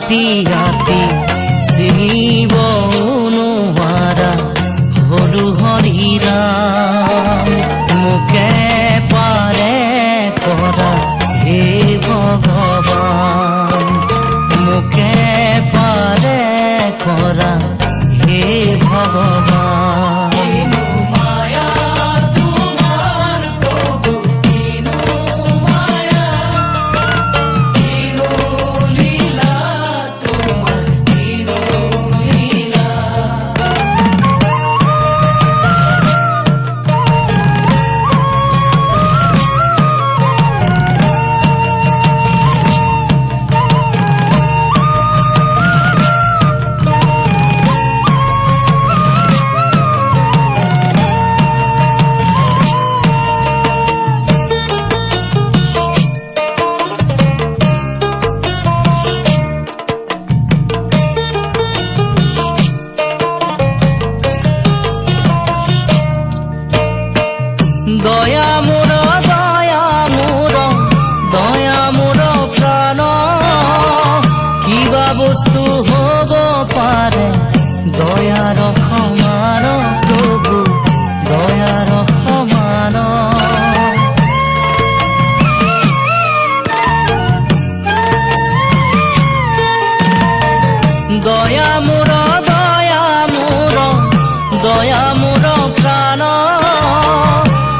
আতি আতি চিনিব নোৱাৰা হলো হৰি ৰাম মোকে পাৰে কৰা হে ভগৱান মোকে পাৰে কৰা হে ভগৱান দয়া মোৰ প্ৰাণ কিবা বস্তু হ'ব পাৰে দয়াৰ সমান প্ৰভু দয়াৰ সমান দয়া মোৰ প্ৰাণ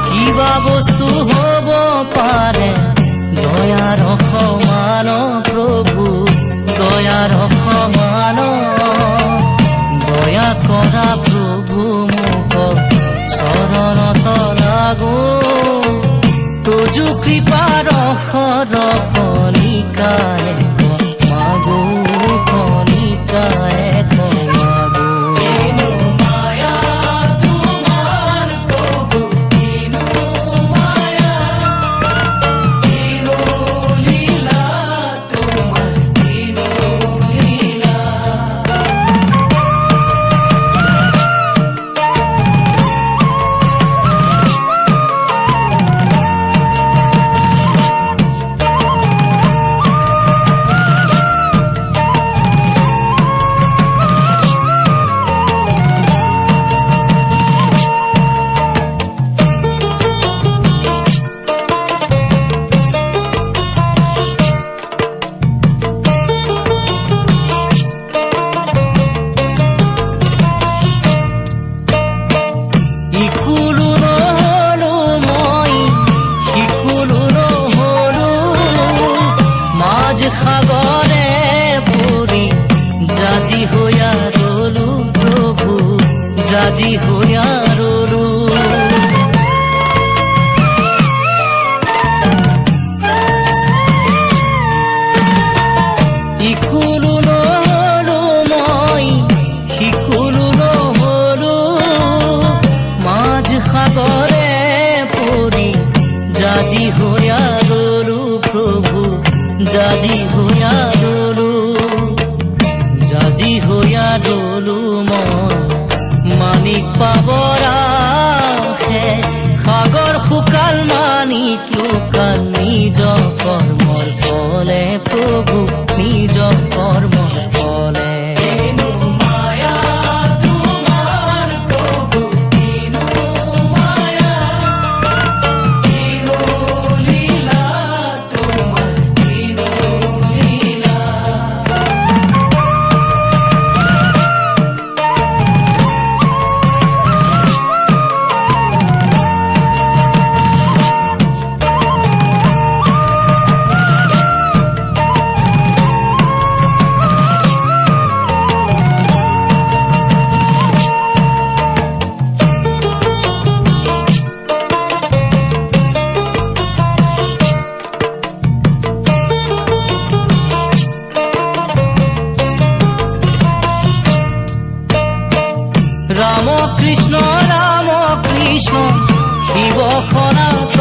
কিবা বস্তু হ'ব পাৰে দয়াৰ সমান প্ৰভু দয়াৰ সমান দয়া কৰা প্ৰভু মোক চৰণত লাগো তোজো কৃপাৰ কণিকায়ে মাগো কণিকায়ে মাগো সাগৰে পৰি জাজি হৈয়া ৰলো প্ৰভু জাজি হৈয়া ৰলো ইকুলো নহলো মই সিকুলো নহলো মাঝ সাগৰে পৰি জাজি হৈয়া ৰলো প্ৰভু জাজি হৈয়া ৰলো মই মানিক পাবৰ আশে সাগৰ শুকাল মানিক লুকাল নিজ কৰ্মৰ ফলে প্ৰভু নিজ কৰ্মৰ ফলে ৰাম কৃষ্ণ শিব সনাতন